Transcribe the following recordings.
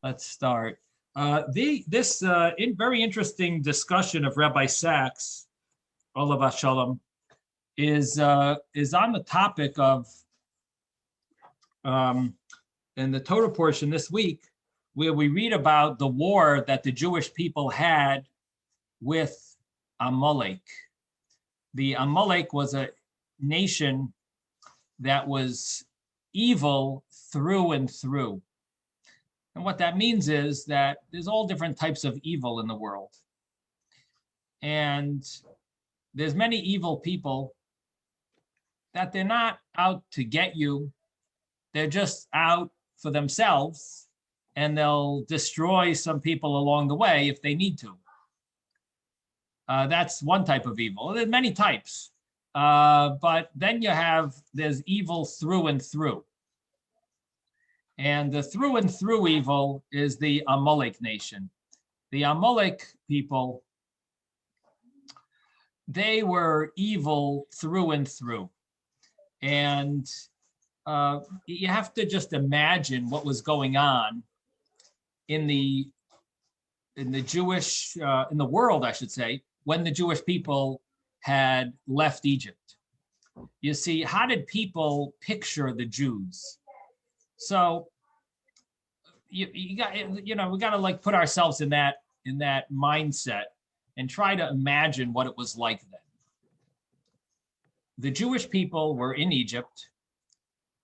Let's start. This very interesting discussion of Rabbi Sachs, Olav Shalom, is on the topic of in the Torah portion this week, where we read about the war that the Jewish people had with Amalek. The Amalek was a nation that was evil through and through. And what that means is that there's all different types of evil in the world. And there's many evil people that they're not out to get you. They're just out for themselves, and they'll destroy some people along the way if they need to. That's one type of evil. There's many types. But then there's evil through and through. And the through and through evil is the Amalek nation. The Amalek people, they were evil through and through. And you have to just imagine what was going on in the Jewish, in the world, I should say, when the Jewish people had left Egypt. You see, how did people picture the Jews? So we got to like put ourselves in that mindset and try to imagine what it was like then. The Jewish people were in Egypt,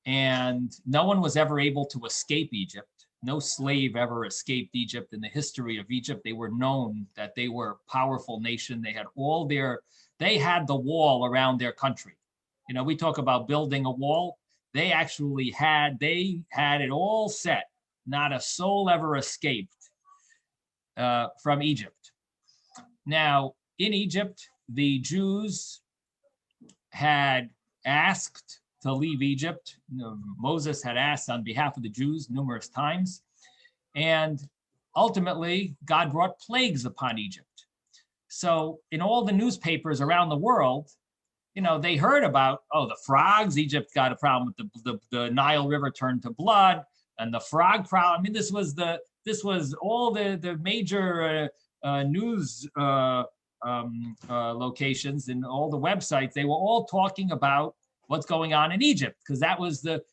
and no one was ever able to escape Egypt. No slave ever escaped Egypt in the history of Egypt. They were known that they were a powerful nation. They had the wall around their country. You know, we talk about building a wall. They actually had it all set. Not a soul ever escaped from Egypt. Now, in Egypt, the Jews had asked to leave Egypt. Moses had asked on behalf of the Jews numerous times. And ultimately, God brought plagues upon Egypt. So in all the newspapers around the world, they heard about, the frogs. Egypt got a problem with the Nile River turned to blood, and the frog problem. I mean, this was all the major news locations and all the websites. They were all talking about what's going on in Egypt, because that was it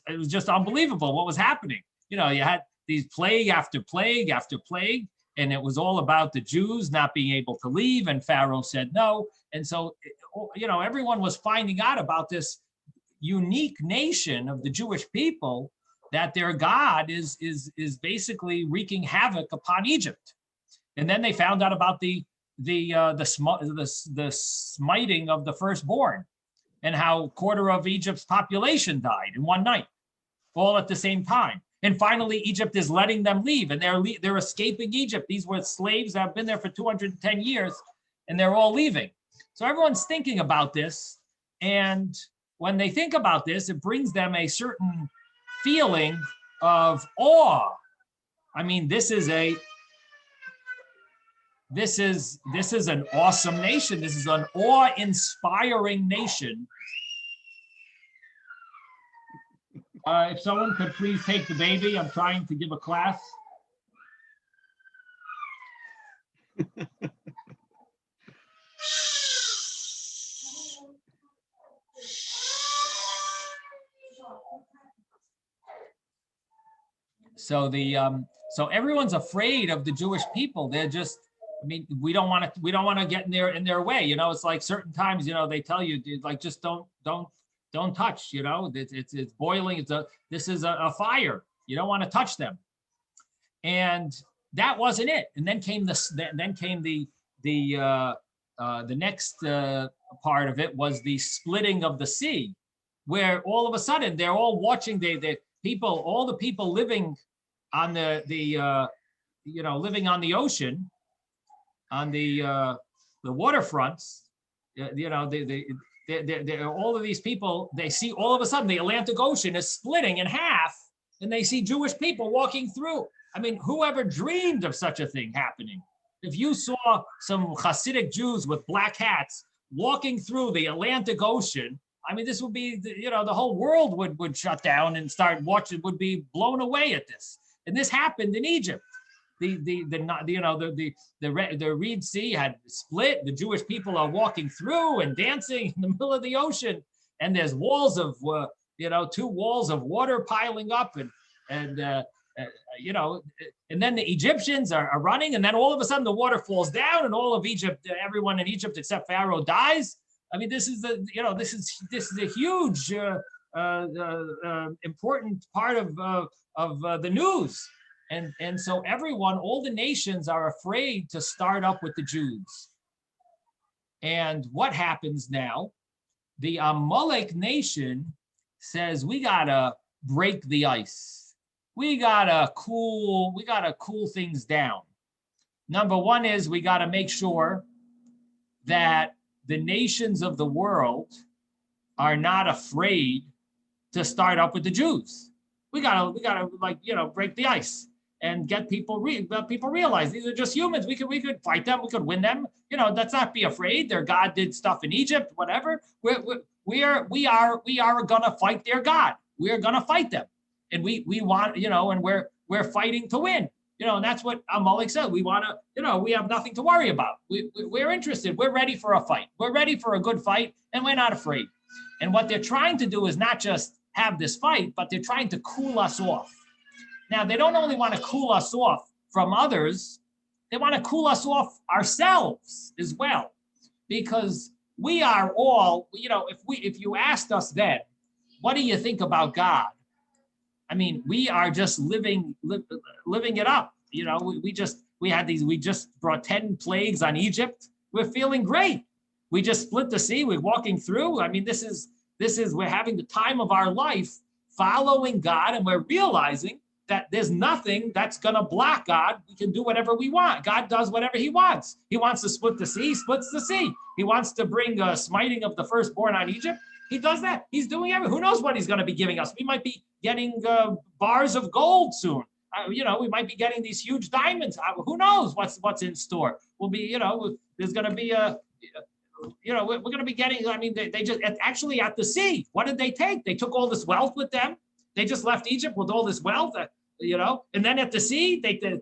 was just unbelievable what was happening. You had these plague after plague after plague, and it was all about the Jews not being able to leave, and Pharaoh said no. And so, everyone was finding out about this unique nation of the Jewish people, that their God is basically wreaking havoc upon Egypt. And then they found out about the smiting of the firstborn, and how a quarter of Egypt's population died in one night, all at the same time. And finally, Egypt is letting them leave, and they're escaping Egypt. These were slaves that have been there for 210 years, and they're all leaving. So everyone's thinking about this, and when they think about this, it brings them a certain feeling of awe. I mean, this is an awesome nation. This is an awe-inspiring nation. If someone could please take the baby, I'm trying to give a class. So everyone's afraid of the Jewish people. They're just, we don't want to get in their way. It's like certain times, they tell you, like, just don't touch. It's boiling. This is a fire. You don't want to touch them. And that wasn't it. And then came the next part of it was the splitting of the sea, where all of a sudden they're all watching all the people living on living on the ocean, on the waterfronts, all of these people, they see all of a sudden the Atlantic Ocean is splitting in half, and they see Jewish people walking through. I mean, whoever dreamed of such a thing happening? If you saw some Hasidic Jews with black hats walking through the Atlantic Ocean, I mean, this would be, the whole world would shut down and start watching, would be blown away at this. And this happened in Egypt. The Red Sea had split. The Jewish people are walking through and dancing in the middle of the ocean, and there's walls of 2 walls of water piling up, and then the Egyptians are running, and then all of a sudden the water falls down, and all of Egypt, everyone in Egypt except Pharaoh dies. I mean, this is a huge important part of the news. And so everyone, all the nations are afraid to start up with the Jews. And what happens now? The Amalek nation says, we gotta break the ice. We gotta cool things down. Number one is we gotta make sure that the nations of the world are not afraid to start up with the Jews. We gotta break the ice and get people realize these are just humans. We could fight them. We could win them. Let's not be afraid. Their God did stuff in Egypt, whatever. We are gonna fight their God. We are gonna fight them, and we want and we're fighting to win. And that's what Amalek said. We want to we have nothing to worry about. We're interested. We're ready for a fight. We're ready for a good fight, and we're not afraid. And what they're trying to do is not just have this fight, but they're trying to cool us off. Now, they don't only want to cool us off from others, they want to cool us off ourselves as well. Because we are all, if you asked us then, what do you think about God? I mean, we are just living it up. We just brought 10 plagues on Egypt. We're feeling great. We just split the sea. We're walking through. I mean, we're having the time of our life following God, and we're realizing that there's nothing that's going to block God. We can do whatever we want. God does whatever he wants. He wants to split the sea, he splits the sea. He wants to bring a smiting of the firstborn on Egypt. He does that. He's doing everything. Who knows what he's going to be giving us? We might be getting bars of gold soon. We might be getting these huge diamonds. Who knows what's in store? We'll be, there's going to be we're going to be getting, I mean, they just, actually at the sea, what did they take? They took all this wealth with them. They just left Egypt with all this wealth, and then at the sea, the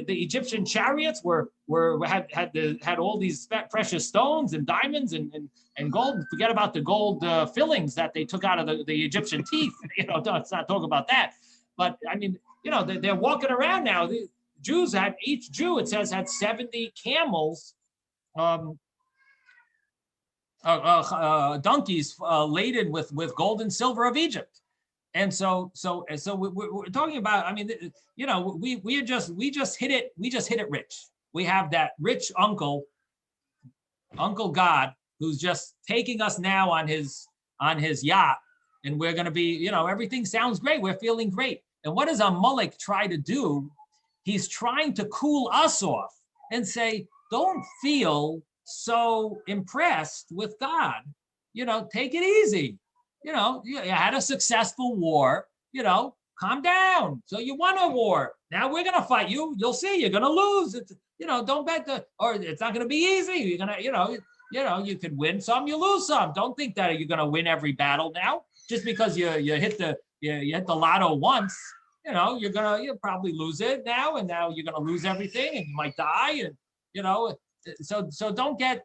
Egyptian chariots had all these precious stones and diamonds and gold. Forget about the gold fillings that they took out of the Egyptian teeth. Let's not talk about that. But I mean, they're walking around now. The Jews each Jew, it says, had 70 camels, donkeys laden with gold and silver of Egypt. And so we're talking about, I mean, we just hit it rich. We have that rich Uncle God, who's just taking us now on his yacht, and we're going to be, everything sounds great. We're feeling great. And what does Amalek try to do? He's trying to cool us off and say, don't feel so impressed with God. Take it easy. You had a successful war, calm down. So you won a war. Now we're going to fight you. You'll see, you're going to lose. Don't bet or it's not going to be easy. You're going to, you could win some, you lose some. Don't think that you're going to win every battle now. Just because you hit the lotto once, you'll probably lose it now. And now you're going to lose everything and you might die. And, so don't get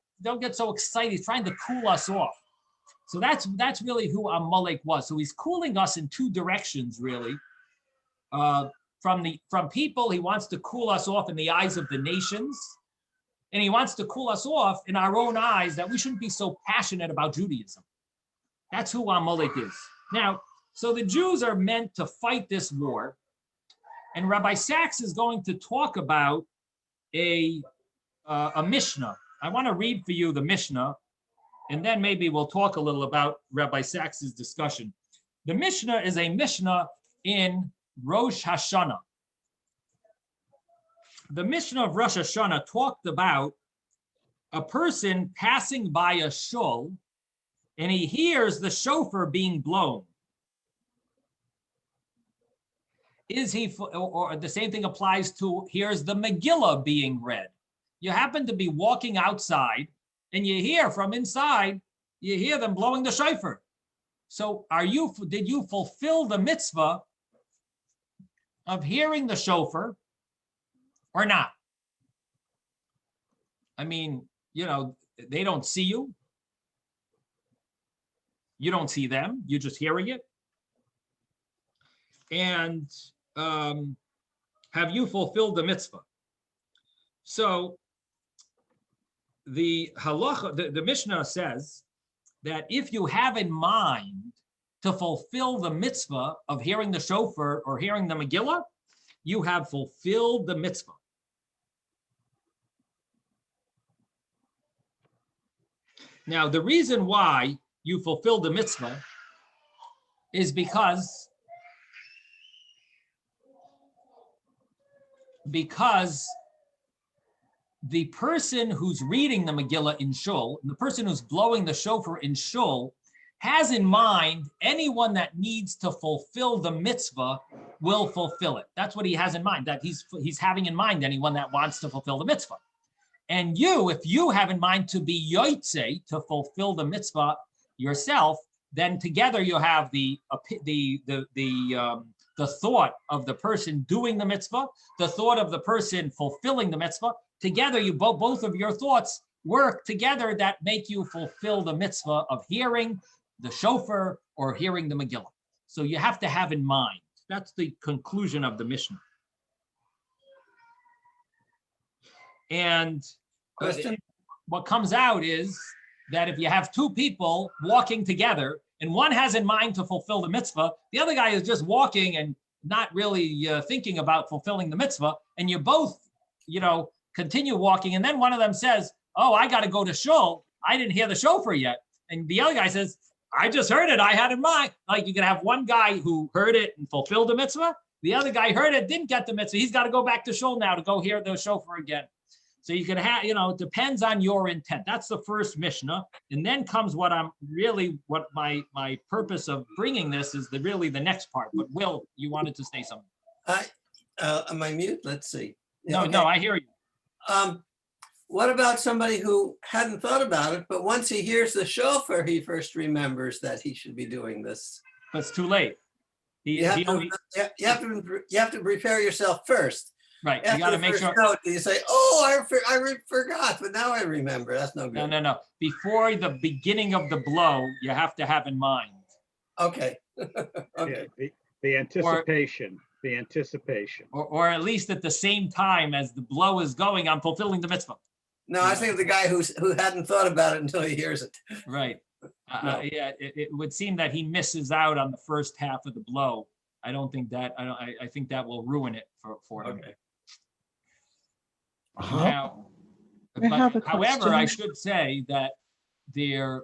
so excited. He's trying to cool us off. So that's really who Amalek was. So he's cooling us in two directions, really. From people, he wants to cool us off in the eyes of the nations, and he wants to cool us off in our own eyes that we shouldn't be so passionate about Judaism. That's who Amalek is. Now, so the Jews are meant to fight this war, and Rabbi Sachs is going to talk about a Mishnah. I want to read for you the Mishnah, and then maybe we'll talk a little about Rabbi Sachs's discussion. The Mishnah is a Mishnah in Rosh Hashanah. The Mishnah of Rosh Hashanah talked about a person passing by a shul, and he hears the shofar being blown. Or the same thing applies to, here's the Megillah being read. You happen to be walking outside, and you hear from inside, you hear them blowing the shofar. So did you fulfill the mitzvah of hearing the shofar or not. I mean, they don't see you. You don't see them. You're just hearing it. And have you fulfilled the mitzvah? So the halacha, the Mishnah says that if you have in mind to fulfill the mitzvah of hearing the shofar or hearing the Megillah, you have fulfilled the mitzvah. Now, the reason why you fulfill the mitzvah is because the person who's reading the Megillah in shul, and the person who's blowing the shofar in shul, has in mind anyone that needs to fulfill the mitzvah will fulfill it. That's what he has in mind, that he's having in mind anyone that wants to fulfill the mitzvah. And if you have in mind to be yotze, to fulfill the mitzvah yourself, then together you have the thought of the doing the mitzvah, the thought of the person fulfilling the mitzvah. Together, both of your thoughts work together that make you fulfill the mitzvah of hearing the shofar or hearing the Megillah. So you have to have in mind. That's the conclusion of the Mishnah. And what comes out is that if you have two people walking together and one has in mind to fulfill the mitzvah, the other guy is just walking and not really thinking about fulfilling the mitzvah, and you both, continue walking, and then one of them says, oh, I got to go to shul. I didn't hear the shofar yet. And the other guy says, I just heard it. I had in mind. Like, you can have one guy who heard it and fulfilled the mitzvah. The other guy heard it, didn't get the mitzvah. He's got to go back to shul now to go hear the shofar again. So you can have, it depends on your intent. That's the first Mishnah. And then comes what my purpose of bringing this is really the next part. But Will, you wanted to say something. Am I mute? Let's see. No, I hear you. What about somebody who hadn't thought about it, but once he hears the shofar, he first remembers that he should be doing this? But it's too late. You have to prepare yourself first. Right. After you got to make sure. Note, you say, "Oh, I forgot, but now I remember." That's no good. No. Before the beginning of the blow, you have to have in mind. Okay. Okay. Yeah, the anticipation. The anticipation. Or at least at the same time as the blow is going, I'm fulfilling the mitzvah. No, I think of the guy who hadn't thought about it until he hears it. Right. No. Yeah, it would seem that he misses out on the first half of the blow. I don't think that, I think that will ruin it for him. Okay. Now, however, I should say that there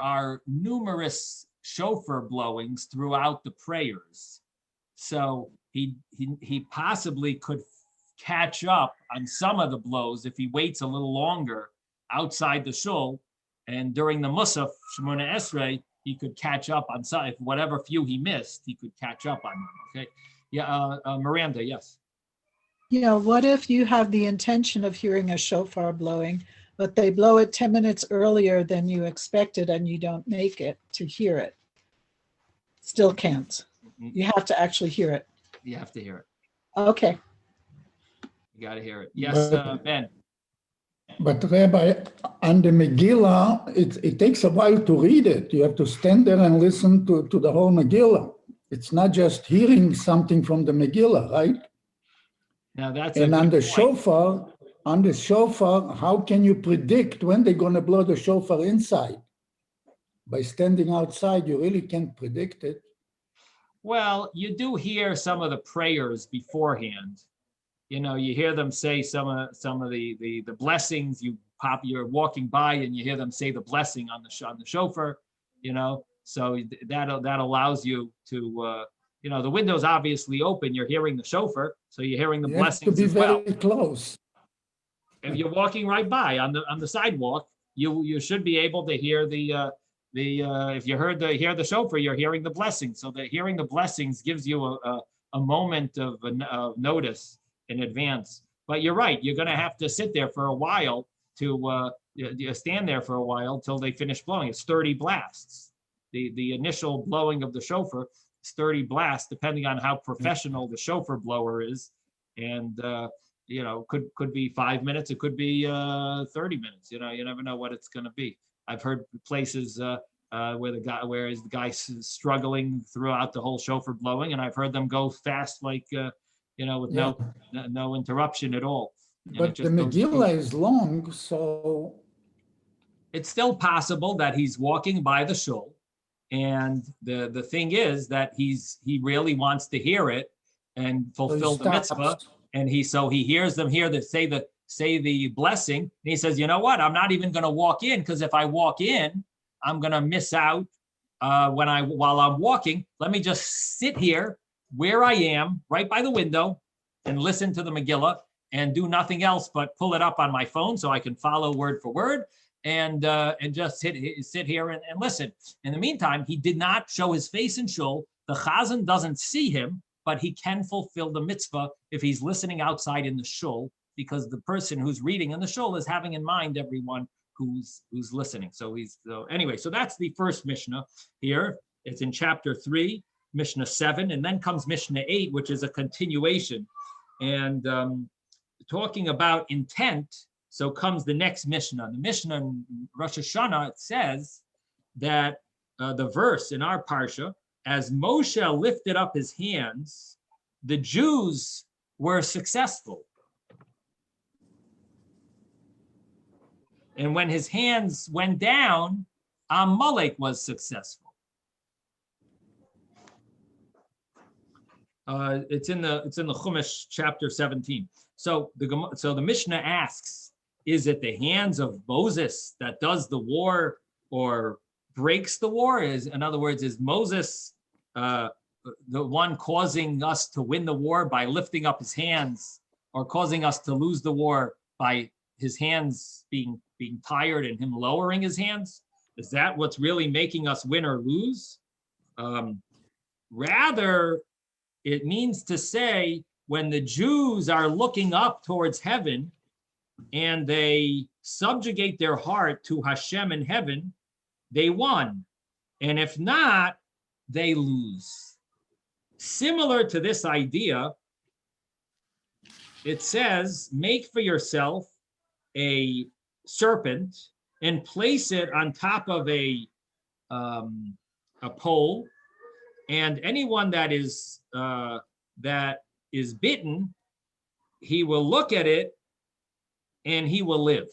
are numerous shofar blowings throughout the prayers. So he possibly could catch up on some of the blows if he waits a little longer outside the shul, and during the Musaf Shemona Esrei, he could catch up on some, if whatever few he missed, he could catch up on them. Okay, yeah, Miranda, yes. Yeah, what if you have the intention of hearing a shofar blowing, but they blow it 10 minutes earlier than you expected and you don't make it to hear it? Still can't. You have to actually hear it. You have to hear it. Okay. You got to hear it. Yes, Ben. But Rabbi, on the Megillah, it takes a while to read it. You have to stand there and listen to the whole Megillah. It's not just hearing something from the Megillah, right? Now that's and on the shofar, how can you predict when they're going to blow the shofar inside? By standing outside, you really can't predict it. Well, you do hear some of the prayers beforehand. You hear them say some of the blessings. You're walking by and you hear them say the blessing on the shofar. So that allows you to. The window's obviously open. You're hearing the shofar, so you're hearing the blessings to be as well. very close. If you're walking right by on the sidewalk, you should be able to hear if you hear the shofar, you're hearing the blessings. So that hearing the blessings gives you a moment of notice in advance. But you're right, you're going to have to sit there for a while to stand there for a while till they finish blowing. It's 30 blasts. The initial blowing of the shofar sturdy blast, depending on how professional the shofar blower is. And, you know, could be 5 minutes, it could be 30 minutes, you know, you never know what it's gonna be. I've heard places where the guy's struggling throughout the whole shofar blowing, and I've heard them go fast, like, you know, with no interruption at all. And But it the just goes Megillah is long, so it's still possible that he's walking by the shul, and the thing is that he really wants to hear it and fulfill the mitzvah, and he hears them here that say the blessing, and he says, you know what, I'm not even going to walk in, because if I walk in, I'm going to miss out while I'm walking. Let me just sit here where I am, right by the window, and listen to the Megillah and do nothing else but pull it up on my phone so I can follow word for word, and just sit here and listen. In the meantime, he did not show his face in shul. The chazan doesn't see him, but he can fulfill the mitzvah if he's listening outside in the shul, because the person who's reading in the shul is having in mind everyone who's listening. So anyway, so that's the first Mishnah here. It's in chapter 3, Mishnah 7, and then comes Mishnah 8, which is a continuation. And talking about intent, so comes the next Mishnah. The Mishnah in Rosh Hashanah, it says that the verse in our parsha, as Moshe lifted up his hands, the Jews were successful. And when his hands went down, Amalek was successful. It's in the Chumash chapter 17. So the Mishnah asks, is it the hands of Moses that does the war or breaks the war? In other words, is Moses the one causing us to win the war by lifting up his hands, or causing us to lose the war by his hands being tired and him lowering his hands? Is that what's really making us win or lose? Rather, it means to say, when the Jews are looking up towards heaven and they subjugate their heart to Hashem in heaven, they won. And if not, they lose. Similar to this idea, it says, make for yourself a serpent and place it on top of a pole, and anyone that is bitten, he will look at it and he will live.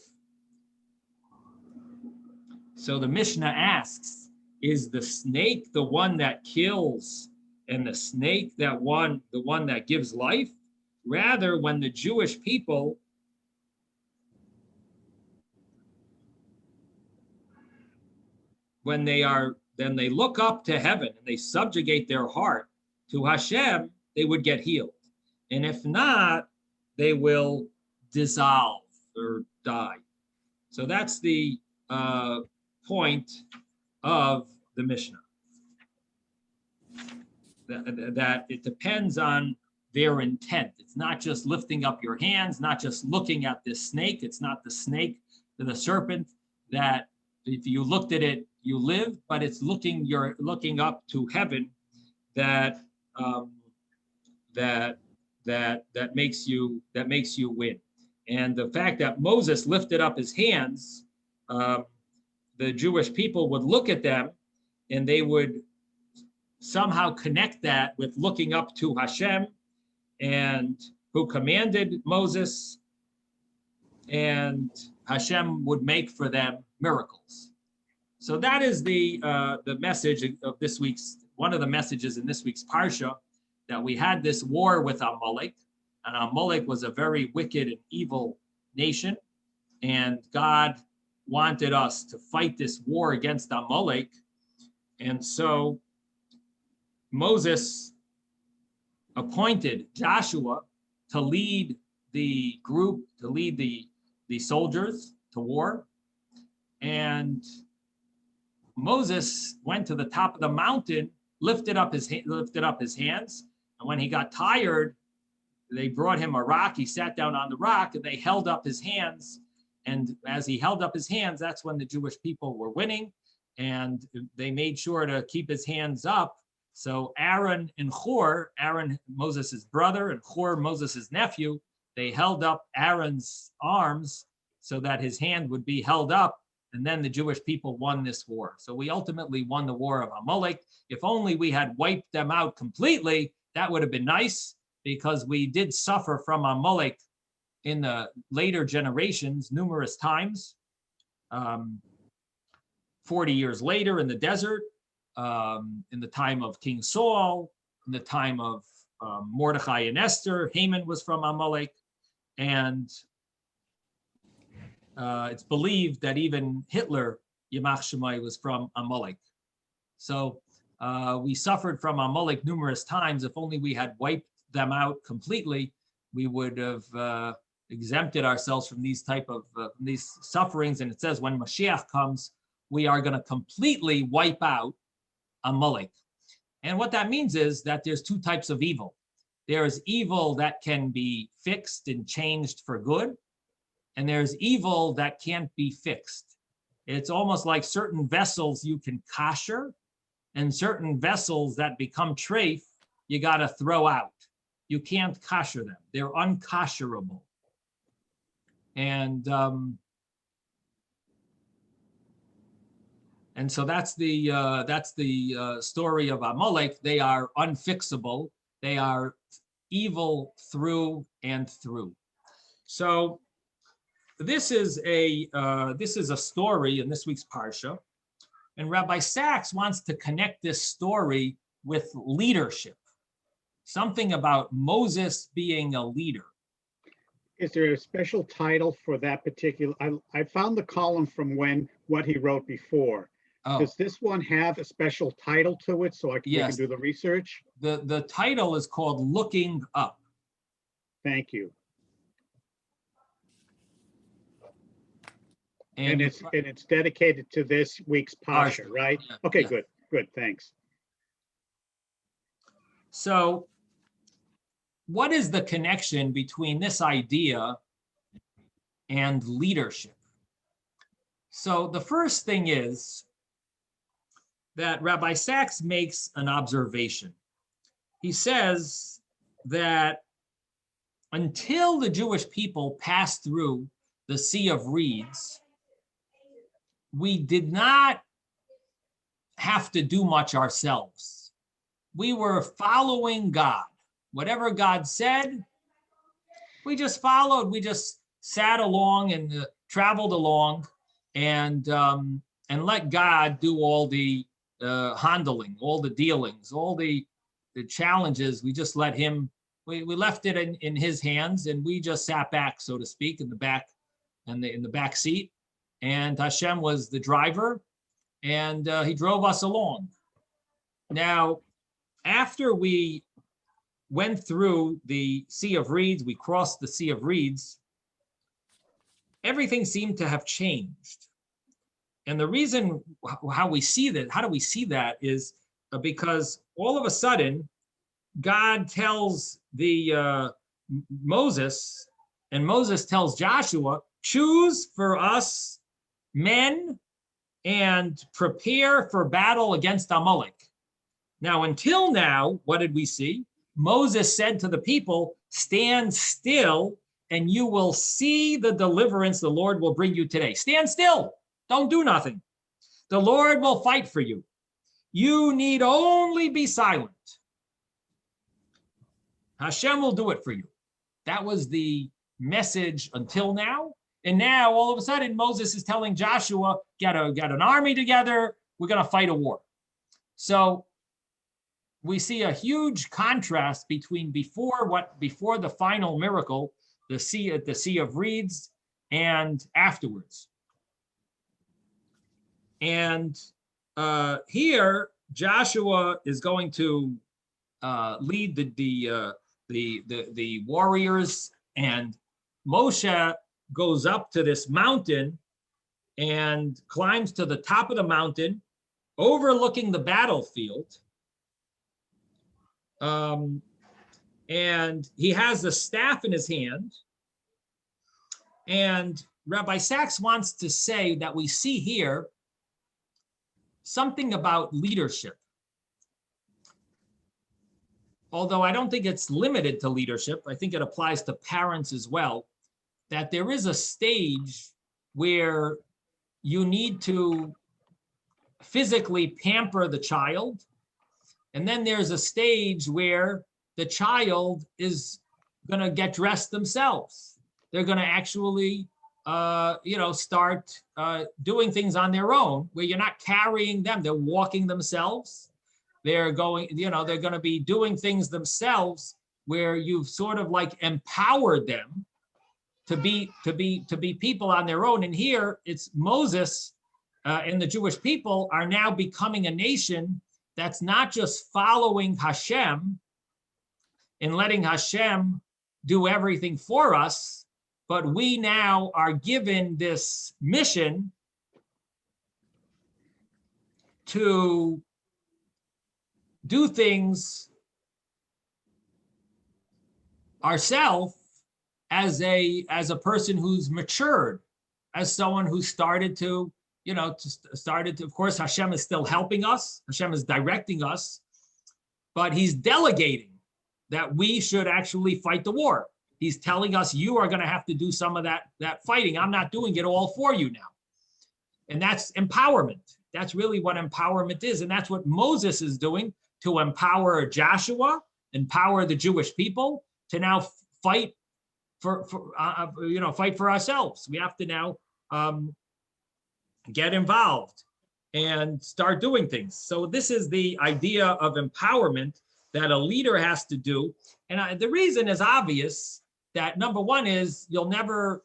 So the Mishnah asks, is the snake the one that kills and the snake the one that gives life? Rather, when the Jewish people then they look up to heaven and they subjugate their heart to Hashem, they would get healed. And if not, they will dissolve or die. So that's the point of the Mishnah. That it depends on their intent. It's not just lifting up your hands, not just looking at this snake. It's not the snake, the serpent, that if you looked at it, you live, but it's you're looking up to heaven that makes you win. And the fact that Moses lifted up his hands, the Jewish people would look at them and they would somehow connect that with looking up to Hashem, and who commanded Moses, and Hashem would make for them miracles. So that is the message of this week's, one of the messages in this week's Parsha, that we had this war with Amalek, and Amalek was a very wicked and evil nation, and God wanted us to fight this war against Amalek. And so Moses appointed Joshua to lead the group, to lead the soldiers to war. And Moses went to the top of the mountain, lifted up his hands, and when he got tired, they brought him a rock. He sat down on the rock, and they held up his hands. And as he held up his hands, that's when the Jewish people were winning. And they made sure to keep his hands up So Aaron and Hur, Aaron, Moses' brother, and Hur, Moses' nephew, they held up Aaron's arms so that his hand would be held up, and then the Jewish people won this war. So we ultimately won the war of Amalek. If only we had wiped them out completely, that would have been nice, because we did suffer from Amalek in the later generations numerous times. 40 years later in the desert, in the time of King Saul, in the time of Mordecai and Esther, Haman was from Amalek. And it's believed that even Hitler, Yamach Shemai, was from Amalek. So we suffered from Amalek numerous times. If only we had wiped them out completely, we would have exempted ourselves from these type of these sufferings. And it says when Mashiach comes, we are going to completely wipe out Amalek. And what that means is that there's two types of evil. There is evil that can be fixed and changed for good, and there's evil that can't be fixed. It's almost like certain vessels you can kosher, and certain vessels that become treif, you got to throw out. You can't kosher them. They're unkosherable. And so that's the story of Amalek. They are unfixable. They are evil through and through. So this is a story in this week's parsha, and Rabbi Sachs wants to connect this story with leadership, something about Moses being a leader. Is there a special title for that particular? I found the column from what he wrote before. Oh. Does this one have a special title to it so we can do the research? The title is called Looking Up. Thank you. And it's dedicated to this week's parsha, right? Yeah, Okay, yeah. Good, thanks. So what is the connection between this idea and leadership? So the first thing is that Rabbi Sachs makes an observation. He says that until the Jewish people passed through the Sea of Reeds, we did not have to do much ourselves. We were following God. Whatever God said, we just followed. We just sat along and traveled along and let God do all the handling, all the dealings, all the challenges. We just let him, we left it in his hands, and we just sat back, so to speak, in the back seat. And Hashem was the driver, and he drove us along. Now, after we went through the Sea of Reeds, we crossed the Sea of Reeds, everything seemed to have changed. And the reason how do we see that is because all of a sudden, God tells Moses, and Moses tells Joshua, choose for us men and prepare for battle against Amalek. Now, until now, what did we see? Moses said to the people, stand still and you will see the deliverance the Lord will bring you today. Stand still. Don't do nothing. The Lord will fight for you. You need only be silent. Hashem will do it for you. That was the message until now. And now, all of a sudden, Moses is telling Joshua, get an army together. We're going to fight a war. So we see a huge contrast between before the final miracle, the Sea of Reeds, and afterwards. And here, Joshua is going to lead the warriors, and Moshe goes up to this mountain and climbs to the top of the mountain, overlooking the battlefield. And he has the staff in his hand. And Rabbi Sachs wants to say that we see here something about leadership. although I don't think it's limited to leadership, I think it applies to parents as well, that there is a stage where you need to physically pamper the child. And then there's a stage where the child is going to get dressed themselves. They're going to actually, start doing things on their own, where you're not carrying them. They're walking themselves. They're going, they're going to be doing things themselves, where you've sort of like empowered them to be people on their own. And here it's Moses and the Jewish people are now becoming a nation that's not just following Hashem and letting Hashem do everything for us, but we now are given this mission to do things ourselves as a person who's matured, as someone who started to, of course, Hashem is still helping us. Hashem is directing us, but he's delegating that we should actually fight the war. He's telling us, you are going to have to do some of that fighting. I'm not doing it all for you now. And that's empowerment. That's really what empowerment is. And that's what Moses is doing, to empower Joshua, empower the Jewish people to now fight fight for ourselves. We have to now get involved and start doing things. So this is the idea of empowerment that a leader has to do. And the reason is obvious, that number one is you'll never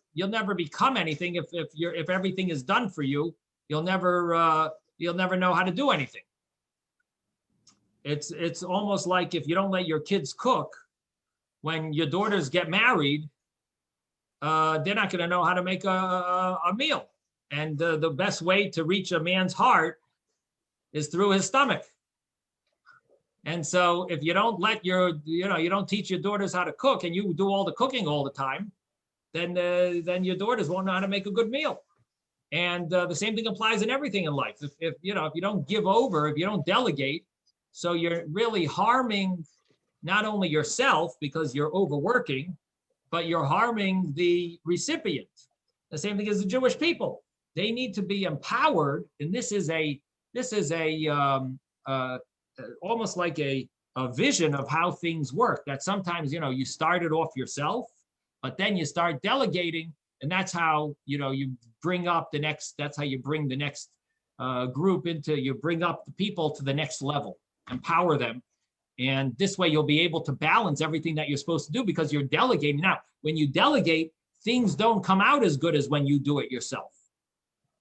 become anything if everything is done for you. You'll never know how to do anything. It's almost like if you don't let your kids cook, when your daughters get married, they're not going to know how to make a meal. And the best way to reach a man's heart is through his stomach. And so if you don't let you don't teach your daughters how to cook, and you do all the cooking all the time, then your daughters won't know how to make a good meal. And the same thing applies in everything in life. If you don't give over, if you don't delegate, so you're really harming not only yourself because you're overworking, but you're harming the recipient. The same thing as the Jewish people. They need to be empowered, and this is almost like a vision of how things work. That sometimes you start it off yourself, but then you start delegating, and that's how you bring up the next. That's how you bring the next group into. You bring up the people to the next level, empower them. And this way you'll be able to balance everything that you're supposed to do because you're delegating. Now, when you delegate, things don't come out as good as when you do it yourself.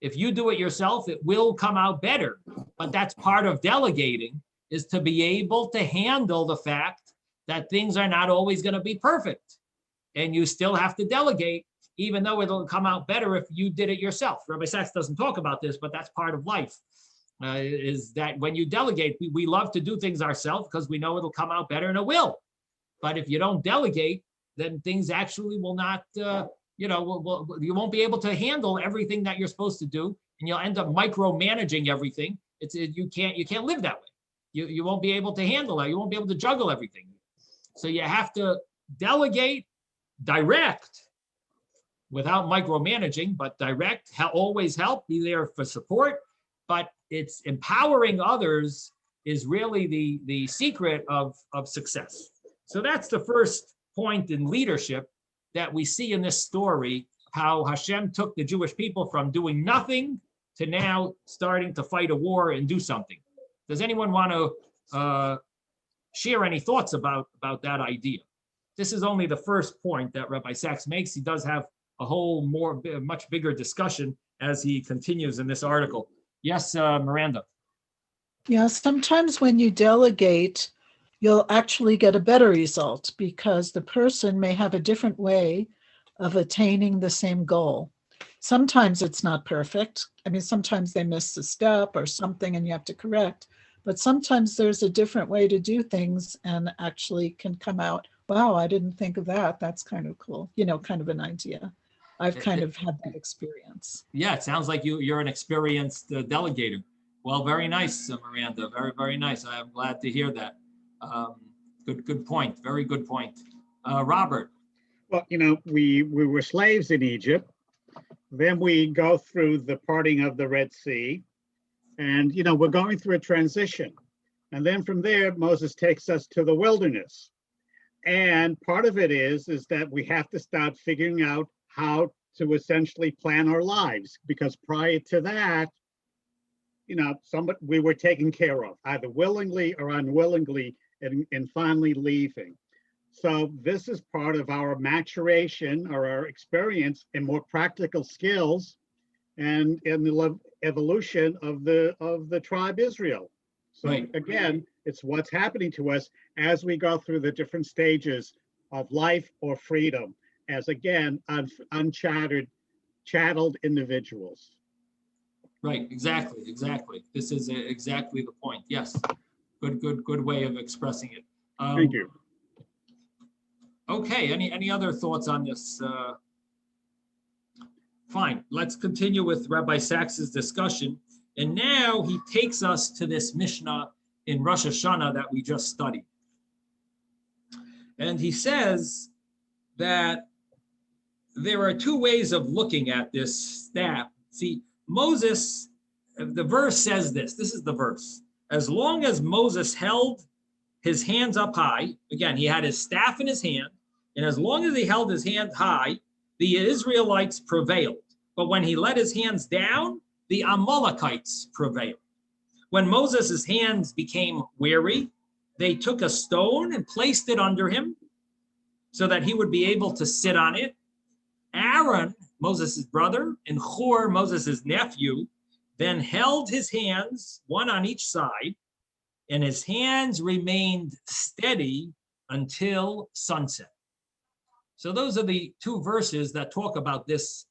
If you do it yourself, it will come out better. But that's part of delegating, is to be able to handle the fact that things are not always going to be perfect. And you still have to delegate, even though it'll come out better if you did it yourself. Rabbi Sachs doesn't talk about this, but that's part of life. Is that when you delegate, we love to do things ourselves because we know it'll come out better, and it will. But if you don't delegate, then things actually will not, you won't be able to handle everything that you're supposed to do, and you'll end up micromanaging everything. You can't live that way. You won't be able to handle that. You won't be able to juggle everything. So you have to delegate, direct, without micromanaging, but direct, always help, be there for support. But it's empowering others is really the secret of success. So that's the first point in leadership that we see in this story, how Hashem took the Jewish people from doing nothing to now starting to fight a war and do something. Does anyone want to share any thoughts about that idea? This is only the first point that Rabbi Sachs makes. He does have a whole much bigger discussion as he continues in this article. Yes, Miranda. Yeah, sometimes when you delegate, you'll actually get a better result because the person may have a different way of attaining the same goal. Sometimes it's not perfect. I mean, sometimes they miss a step or something and you have to correct, but sometimes there's a different way to do things and actually can come out, wow, I didn't think of that. That's kind of cool, kind of an idea. I've kind of had that experience. Yeah, it sounds like you're an experienced delegator. Well, very nice, Miranda. Very, very nice. I am glad to hear that. Good point. Very good point. Robert. Well, we were slaves in Egypt. Then we go through the parting of the Red Sea, and we're going through a transition. And then from there, Moses takes us to the wilderness. And part of it is that we have to start figuring out how to essentially plan our lives, because prior to that, we were taken care of, either willingly or unwillingly, and finally leaving. So this is part of our maturation or our experience in more practical skills and in the evolution of the tribe Israel. So Right. Again, it's what's happening to us as we go through the different stages of life or freedom, as again, chatteled individuals. Right, exactly. This is exactly the point. Yes, good way of expressing it. Thank you. Okay, any other thoughts on this? Fine, let's continue with Rabbi Sachs's discussion. And now he takes us to this Mishnah in Rosh Hashanah that we just studied. And he says that there are two ways of looking at this staff. See, Moses, the verse says this is the verse. As long as Moses held his hands up high, again, he had his staff in his hand, and as long as he held his hand high, the Israelites prevailed. But when he let his hands down, the Amalekites prevailed. When Moses' hands became weary, they took a stone and placed it under him so that he would be able to sit on it. Aaron, Moses' brother, and Hur, Moses' nephew, then held his hands, one on each side, and his hands remained steady until sunset. So those are the two verses that talk about this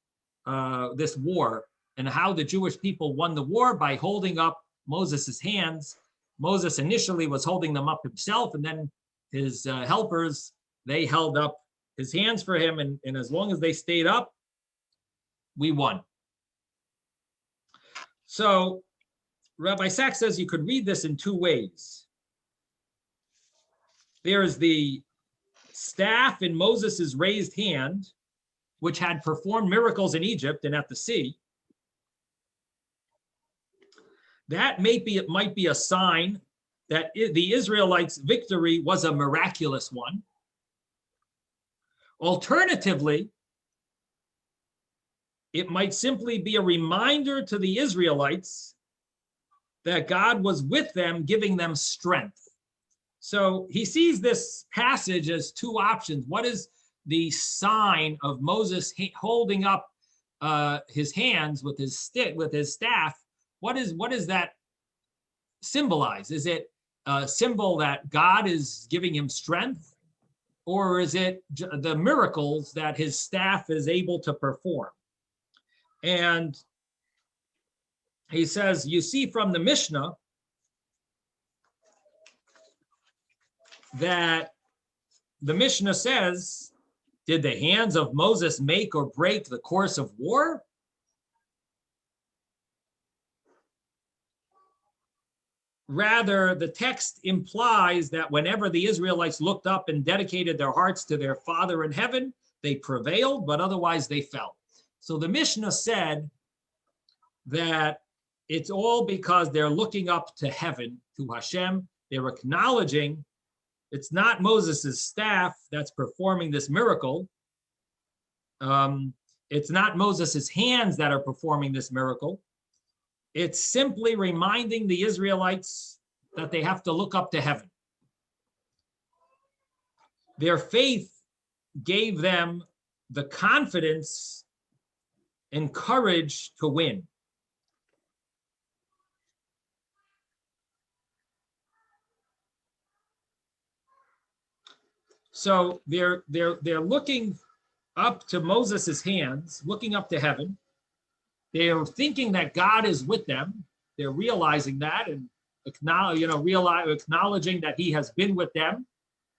war and how the Jewish people won the war by holding up Moses' hands. Moses initially was holding them up himself, and then his helpers, they held up his hands for him, and as long as they stayed up, we won. So Rabbi Sachs says you could read this in two ways. There's the staff in Moses' raised hand, which had performed miracles in Egypt and at the sea. That it might be a sign that the Israelites' victory was a miraculous one. Alternatively, it might simply be a reminder to the Israelites that God was with them, giving them strength. So he sees this passage as two options. What is the sign of Moses holding up his hands with his stick, with his staff? What does that symbolize? Is it a symbol that God is giving him strength, or is it the miracles that his staff is able to perform? And he says, you see from the Mishnah that the Mishnah says, did the hands of Moses make or break the course of war? Rather, the text implies that whenever the Israelites looked up and dedicated their hearts to their Father in heaven, they prevailed, but otherwise they fell. So the Mishnah said that it's all because they're looking up to heaven, to Hashem. They're acknowledging it's not Moses' staff that's performing this miracle. It's not Moses' hands that are performing this miracle. It's simply reminding the Israelites that they have to look up to heaven. Their faith gave them the confidence and courage to win. So they're looking up to Moses' hands, looking up to heaven. They're thinking that God is with them. They're realizing that and acknowledging that he has been with them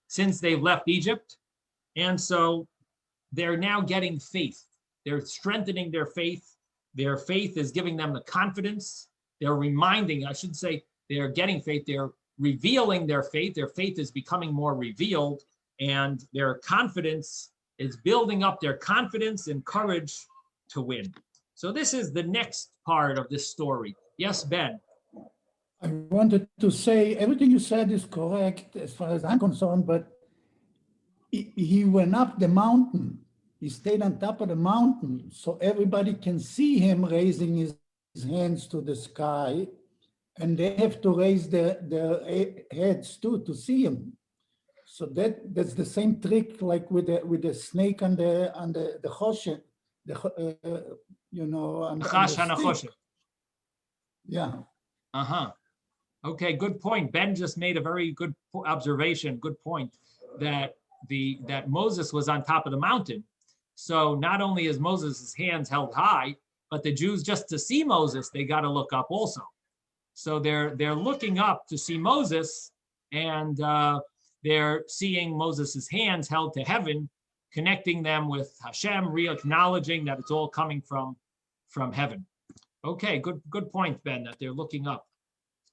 since they've left Egypt. And so they're now getting faith. They're strengthening their faith. Their faith is giving them the confidence. They're reminding, I should say, they're getting faith. They're revealing their faith. Their faith is becoming more revealed, and their confidence is building up their confidence and courage to win. So this is the next part of this story. Yes, Ben? I wanted to say everything you said is correct as far as I'm concerned, but he went up the mountain. He stayed on top of the mountain so everybody can see him raising his hands to the sky, and they have to raise their heads too to see him. So that's the same trick like with the snake on the choshen, you know, on the stick. Yeah. Uh-huh. Okay, good point. Ben just made a very good observation, good point, that Moses was on top of the mountain. So not only is Moses' hands held high, but the Jews, just to see Moses, they got to look up also. So they're looking up to see Moses, and they're seeing Moses' hands held to heaven, connecting them with Hashem, re-acknowledging that it's all coming from heaven. Okay, good point, Ben, that they're looking up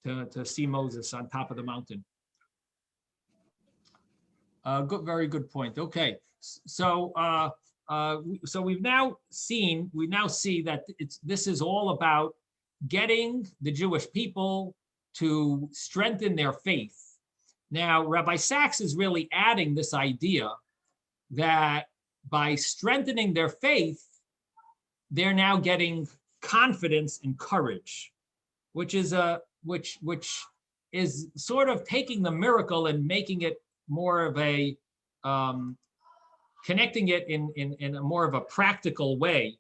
to see Moses on top of the mountain. Very good point. Okay, so we now see that this is all about getting the Jewish people to strengthen their faith. Now, Rabbi Sachs is really adding this idea that by strengthening their faith, they're now getting confidence and courage, which is sort of taking the miracle and making it more of a connecting it in a more of a practical way.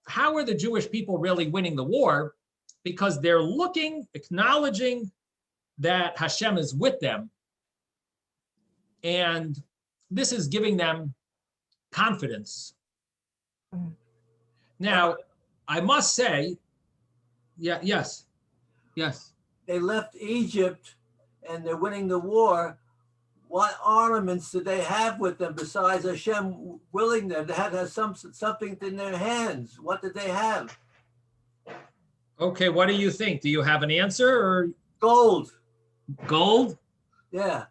How are the Jewish people really winning the war? Because they're acknowledging that Hashem is with them, and this is giving them confidence. Now, I must say, yes. They left Egypt and they're winning the war. What ornaments did they have with them besides Hashem willing them? They had to have something in their hands. What did they have? Okay, what do you think? Do you have an answer? Or Gold. Gold? Yeah.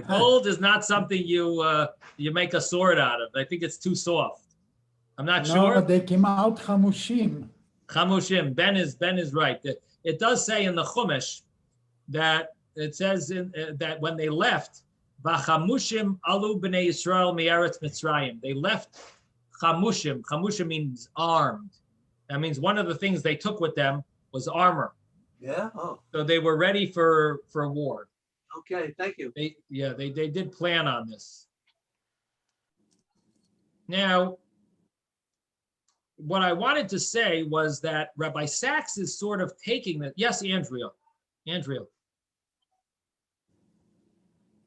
Gold is not something you make a sword out of. I think it's too soft. I'm not sure. No, they came out chamushim. Chamushim. Ben is right. It does say in the Chumash that it says that when they left, Vachamushim alu b'nei Yisrael mi'eretz Mitzrayim. They left chamushim. Chamushim means armed. That means one of the things they took with them was armor. Yeah. Oh. So they were ready for war. Okay. Thank you. They did plan on this. Now, what I wanted to say was that Rabbi Sachs is sort of taking that. Yes, Andrea.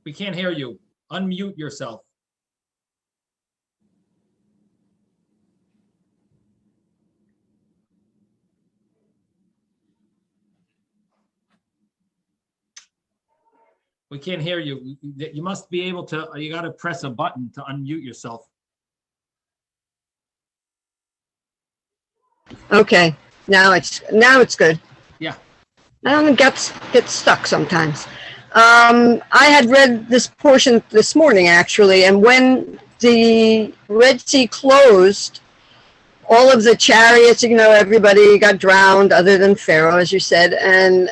We can't hear you. Unmute yourself. We can't hear you. You must be able to, you got to press a button to unmute yourself. Okay, now it's good. Yeah. It gets stuck sometimes. I had read this portion this morning actually, and when the Red Sea closed, all of the chariots, everybody got drowned other than Pharaoh, as you said, and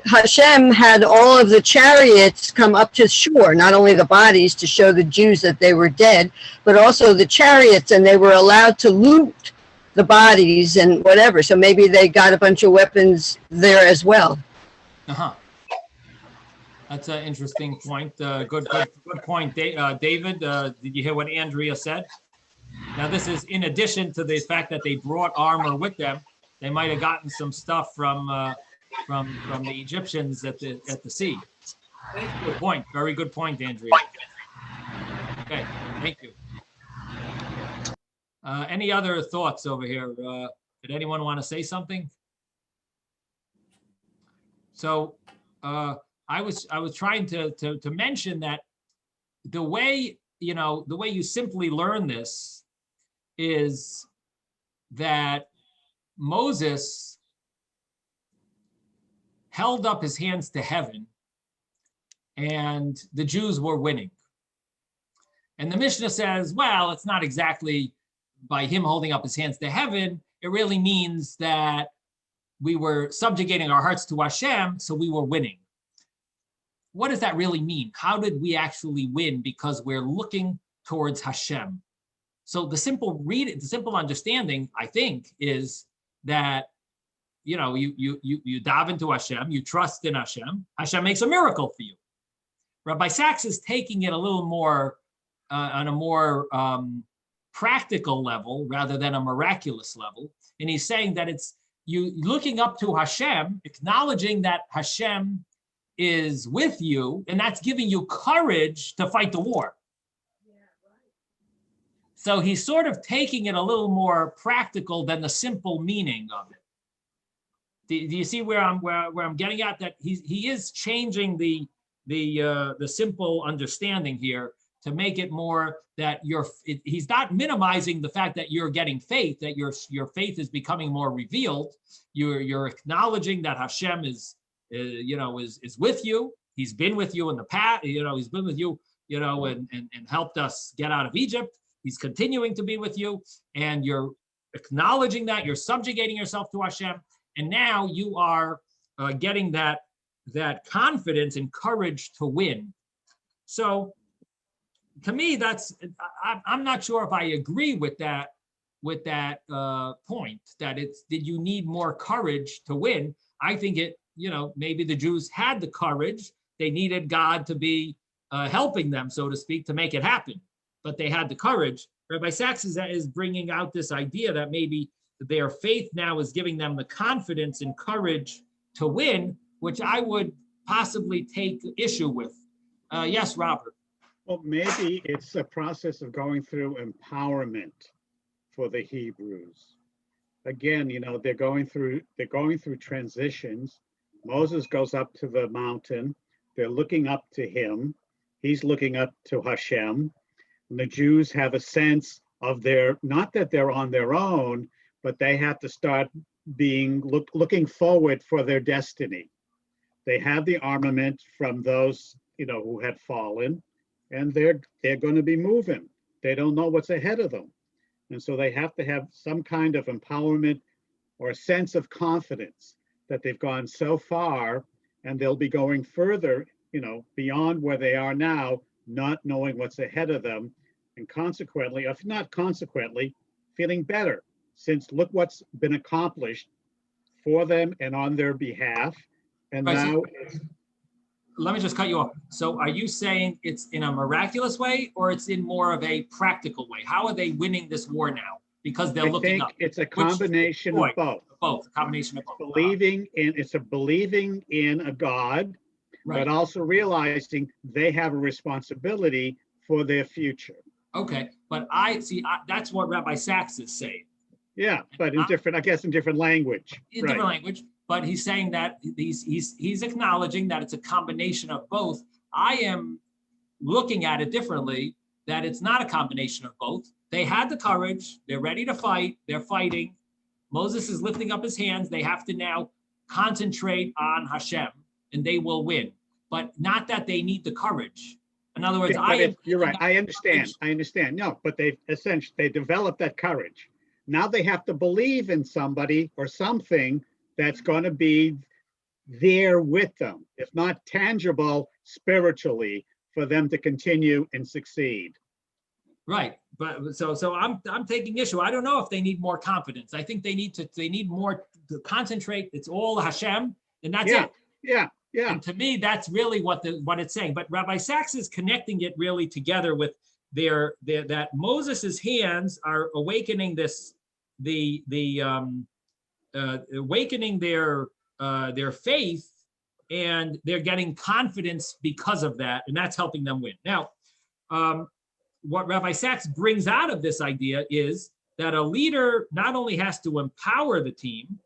Hashem had all of the chariots come up to shore, not only the bodies to show the Jews that they were dead, but also the chariots, and they were allowed to loot the bodies and whatever. So maybe they got a bunch of weapons there as well. Uh-huh. That's an interesting point. Good point. David, did you hear what Andrea said? Now, this is in addition to the fact that they brought armor with them. They might have gotten some stuff from the Egyptians at the sea. Good point. Very good point, Andrea. Okay, thank you. Any other thoughts over here? Did anyone want to say something? So I was trying to mention that the way you simply learn this is that Moses held up his hands to heaven, and the Jews were winning. And the Mishnah says, well, it's not exactly by him holding up his hands to heaven. It really means that we were subjugating our hearts to Hashem, so we were winning. What does that really mean? How did we actually win? Because we're looking towards Hashem. So the simple understanding, I think, is that you dive into Hashem, you trust in Hashem. Hashem makes a miracle for you. Rabbi Sachs is taking it a little more on a more practical level rather than a miraculous level, and he's saying that it's you looking up to Hashem, acknowledging that Hashem is with you, and that's giving you courage to fight the war. So he's sort of taking it a little more practical than the simple meaning of it. Do you see where I'm getting at? That he is changing the simple understanding here to make it more that he's not minimizing the fact that you're getting faith, that your faith is becoming more revealed. You're acknowledging that Hashem is with you. He's been with you in the past. He's been with you, and helped us get out of Egypt. He's continuing to be with you, and you're acknowledging that, you're subjugating yourself to Hashem, and now you are getting that confidence and courage to win. So, to me, I'm not sure if I agree with that point. That did you need more courage to win? I think maybe the Jews had the courage. They needed God to be helping them, so to speak, to make it happen. But they had the courage. Rabbi Sachs is bringing out this idea that maybe their faith now is giving them the confidence and courage to win, which I would possibly take issue with. Yes, Robert. Well, maybe it's a process of going through empowerment for the Hebrews. Again, they're going through transitions. Moses goes up to the mountain. They're looking up to him. He's looking up to Hashem. And the Jews have a sense of not that they're on their own, but they have to start looking forward for their destiny. They have the armament from those, who had fallen, and they're going to be moving. They don't know what's ahead of them. And so they have to have some kind of empowerment or a sense of confidence that they've gone so far and they'll be going further, beyond where they are now, not knowing what's ahead of them. And consequently, if not consequently, feeling better, since look what's been accomplished for them and on their behalf. And right, now let me just cut you off. So are you saying it's in a miraculous way or it's in more of a practical way? How are they winning this war now? Because they're looking up. It's a combination of both. Both, a combination of both. It's a believing in a God, right, but also realizing they have a responsibility for their future. Okay, but that's what Rabbi Sachs is saying. Yeah, but in different language. In different language, but he's saying that he's acknowledging that it's a combination of both. I am looking at it differently, that it's not a combination of both. They had the courage, they're ready to fight, they're fighting. Moses is lifting up his hands, they have to now concentrate on Hashem, and they will win. But not that they need the courage. In other words, you're right. I understand. No, but they developed that courage. Now they have to believe in somebody or something that's going to be there with them, if not tangible spiritually, for them to continue and succeed. Right, but so I'm taking issue. I don't know if they need more confidence. I think they need more to concentrate. It's all Hashem, and that's it. Yeah. And to me, that's really what it's saying. But Rabbi Sachs is connecting it really together with that Moses's hands are awakening awakening their faith, and they're getting confidence because of that, and that's helping them win. Now, what Rabbi Sachs brings out of this idea is that a leader not only has to empower the team,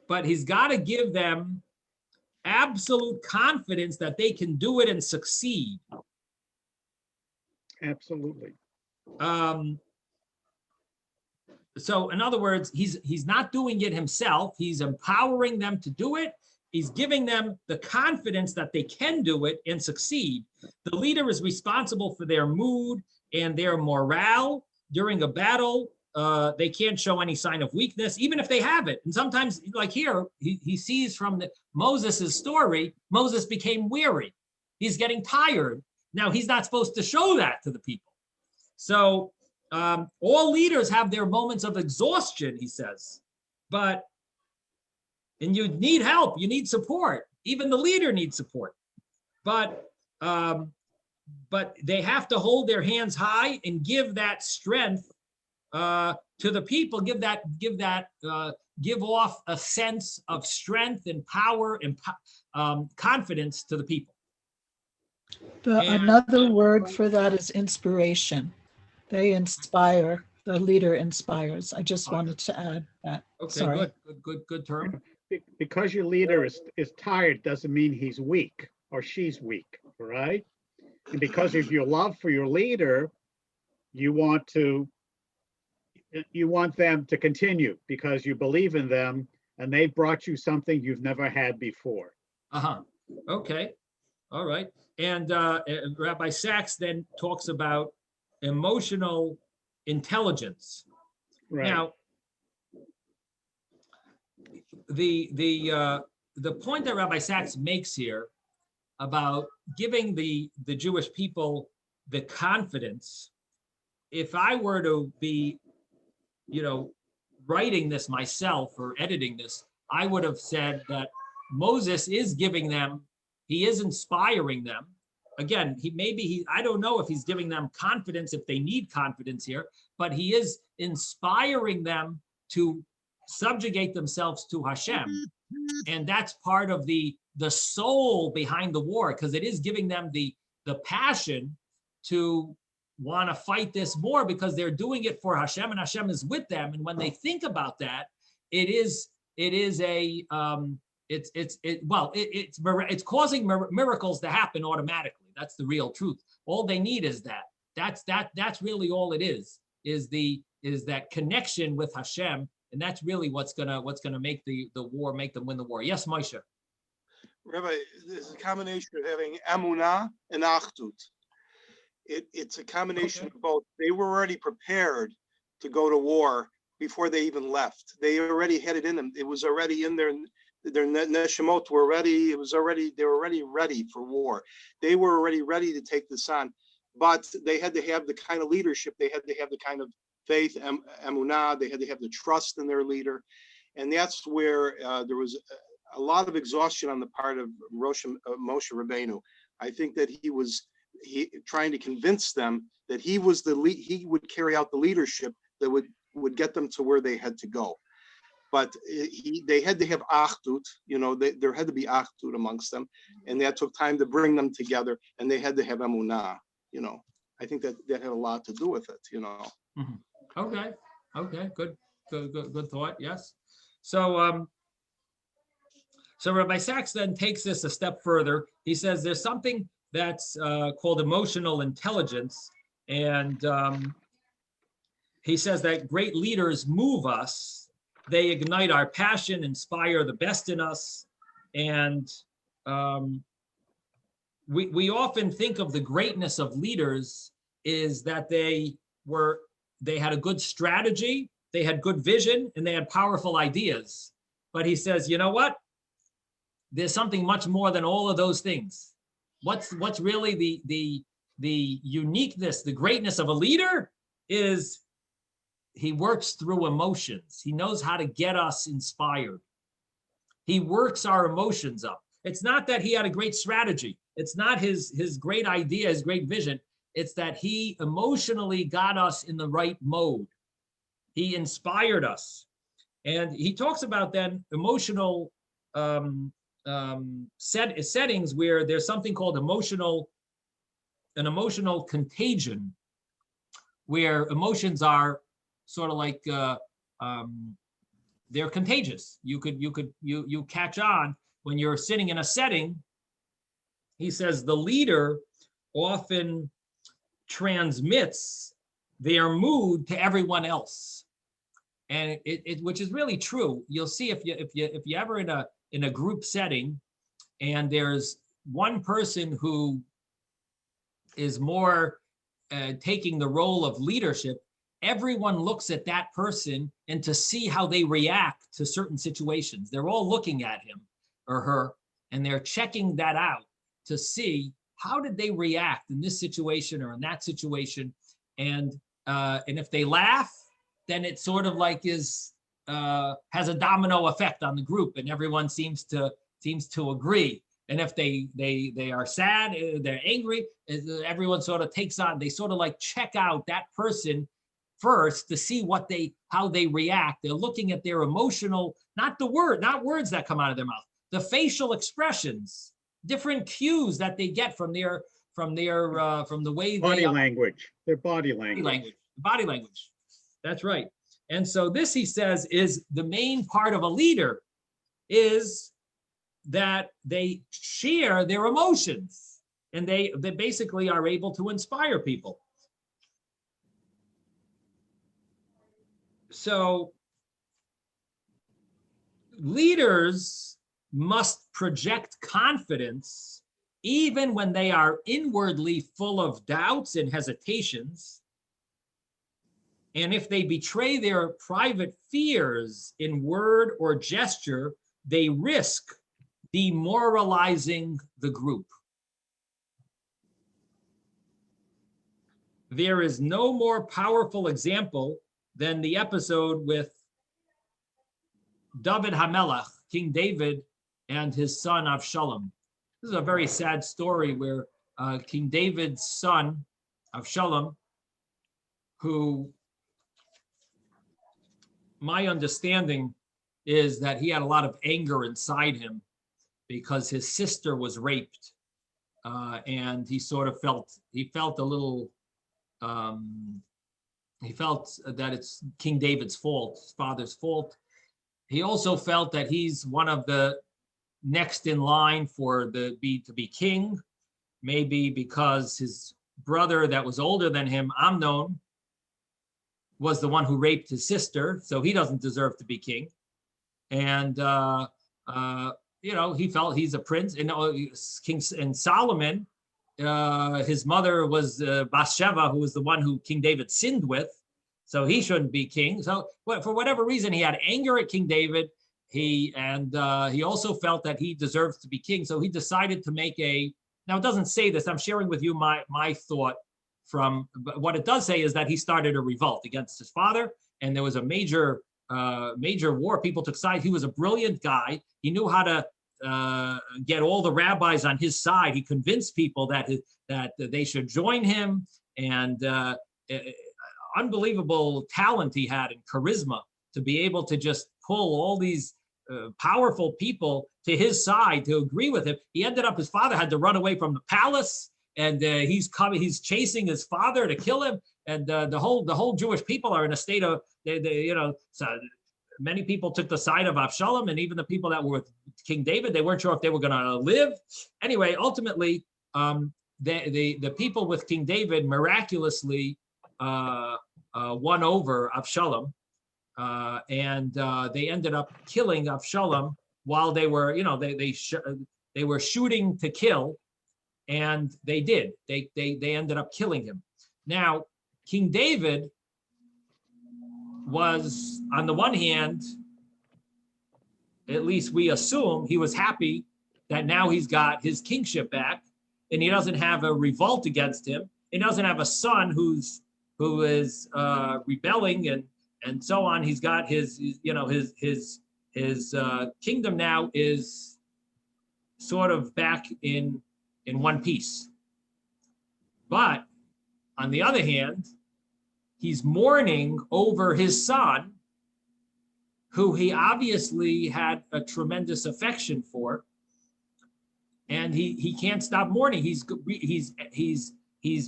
but he's got to give them absolute confidence that they can do it and succeed. Absolutely. So in other words, he's not doing it himself. He's empowering them to do it. He's giving them the confidence that they can do it and succeed. The leader is responsible for their mood and their morale during a battle. They can't show any sign of weakness, even if they have it. And sometimes, like here, he sees from Moses' story, Moses became weary. He's getting tired. Now, he's not supposed to show that to the people. So all leaders have their moments of exhaustion, he says. And you need help, you need support. Even the leader needs support. But they have to hold their hands high and give that strength to the people, give off a sense of strength and power and confidence to the people. Another word for that is inspiration. They inspire, the leader inspires. I just wanted to add that. Okay, Sorry. good term. Because your leader is tired doesn't mean he's weak or she's weak, right? And because of your love for your leader, you want them to continue because you believe in them and they brought you something you've never had before. Okay. All right. And Rabbi Sachs then talks about emotional intelligence. Right. Now, the point that Rabbi Sachs makes here about giving the Jewish people the confidence, if I were to be, writing this myself or editing this, I would have said that Moses is giving them, he is inspiring them. Again, I don't know if he's giving them confidence, if they need confidence here, but he is inspiring them to subjugate themselves to Hashem. And that's part of the soul behind the war, because it is giving them the passion to want to fight this war because they're doing it for Hashem and Hashem is with them. And when they think about that, it's causing miracles to happen automatically. That's the real truth. All they need is that. That's really all it is that connection with Hashem. And that's really what's gonna make the war, make them win the war. Yes, Moshe. Rabbi, there's a combination of having emunah and achdut. It's a combination of both. They were already prepared to go to war before they even left. They already had it in them. It was already in their neshemot were ready. They were already ready for war. They were already ready to take this on, but they had to have the kind of leadership. They had to have the kind of faith, emunah. They had to have the trust in their leader. And that's where there was a lot of exhaustion on the part of Moshe Rabbeinu. I think that he trying to convince them that he was he would carry out the leadership that would get them to where they had to go. But they had to have achdut, there had to be achdut amongst them, and that took time to bring them together, and they had to have emunah, I think that had a lot to do with it, Mm-hmm. Okay, good thought, yes. So Rabbi Sachs then takes this a step further. He says there's something that's called emotional intelligence. And he says that great leaders move us. They ignite our passion, inspire the best in us. And we often think of the greatness of leaders is that they had a good strategy, they had good vision, and they had powerful ideas. But he says, you know what? There's something much more than all of those things. What's really the uniqueness, the greatness of a leader is he works through emotions. He knows how to get us inspired. He works our emotions up. It's not that he had a great strategy. It's not his great idea, his great vision. It's that he emotionally got us in the right mode. He inspired us. And he talks about then emotional settings where there's something called an emotional contagion, where emotions are sort of like they're contagious. You catch on when you're sitting in a setting. He says the leader often transmits their mood to everyone else. And which is really true. You'll see if you ever in a group setting and there's one person who is more taking the role of leadership, everyone looks at that person and to see how they react to certain situations. They're all looking at him or her, and they're checking that out to see how did they react in this situation or in that situation. And if they laugh, then it sort of like has a domino effect on the group, and everyone seems to agree. And if they are sad, they're angry, everyone sort of takes on, they sort of like check out that person first to see how they react. They're looking at their emotional, not words that come out of their mouth, the facial expressions, different cues that they get from the way body language, their body language. Body language. That's right. And so this, he says, is the main part of a leader, is that they share their emotions and they basically are able to inspire people. So leaders must project confidence even when they are inwardly full of doubts and hesitations. And if they betray their private fears in word or gesture, they risk demoralizing the group. There is no more powerful example than the episode with David HaMelech, King David, and his son Avshalom. This is a very sad story where King David's son, Avshalom, who my understanding is that he had a lot of anger inside him because his sister was raped, and he sort of felt a little, he felt that it's King David's fault, his father's fault. He also felt that he's one of the next in line to be king, maybe because his brother that was older than him, Amnon, was the one who raped his sister, so he doesn't deserve to be king. And he felt he's a prince. And King Solomon, his mother was Bathsheba, who was the one who King David sinned with, so he shouldn't be king. So for whatever reason, he had anger at King David. He also felt that he deserves to be king, so he decided to make now it doesn't say this, I'm sharing with you my thought but what it does say is that he started a revolt against his father, and there was a major war. People took sides. He was a brilliant guy. He knew how to get all the rabbis on his side. He convinced people that they should join him, and unbelievable talent he had and charisma to be able to just pull all these powerful people to his side to agree with him. He ended up, his father had to run away from the palace, and he's chasing his father to kill him. And the whole Jewish people are in a state of, so many people took the side of Avshalom, and even the people that were with King David, they weren't sure if they were going to live. Anyway, ultimately, the people with King David miraculously won over Avshalom, and they ended up killing Avshalom while they were, they were shooting to kill, and they did. They ended up killing him. Now, King David was, on the one hand, at least we assume, he was happy that now he's got his kingship back, and he doesn't have a revolt against him. He doesn't have a son who is rebelling and so on. He's got his kingdom now is sort of back in one piece. But on the other hand, he's mourning over his son, who he obviously had a tremendous affection for, and he can't stop mourning. He's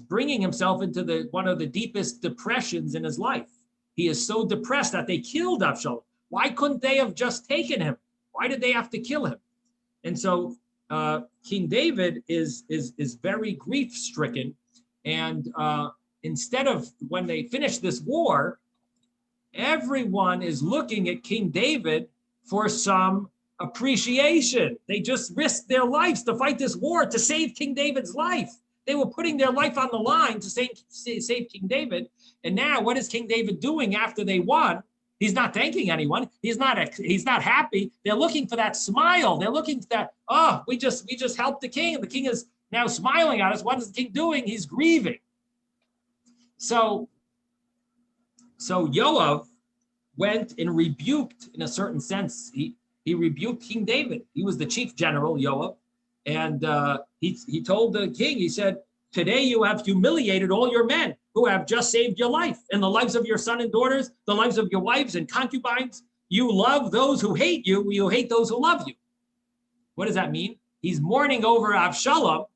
bringing himself into one of the deepest depressions in his life. He is so depressed that they killed Avshalom. Why couldn't they have just taken him? Why did they have to kill him? And so King David is very grief-stricken, and instead of when they finish this war, everyone is looking at King David for some appreciation. They just risked their lives to fight this war to save King David's life. They were putting their life on the line to save King David. And now what is King David doing after they won? He's not thanking anyone. He's not happy. They're looking for that smile. They're looking for that, oh, we just helped the king. The king is now smiling at us. What is the king doing? He's grieving. So Yoav went and rebuked, in a certain sense, he rebuked King David. He was the chief general, Yoav. And he told the king, he said, today you have humiliated all your men who have just saved your life and the lives of your son and daughters, the lives of your wives and concubines. You love those who hate you. You hate those who love you. What does that mean? He's mourning over Avshalom,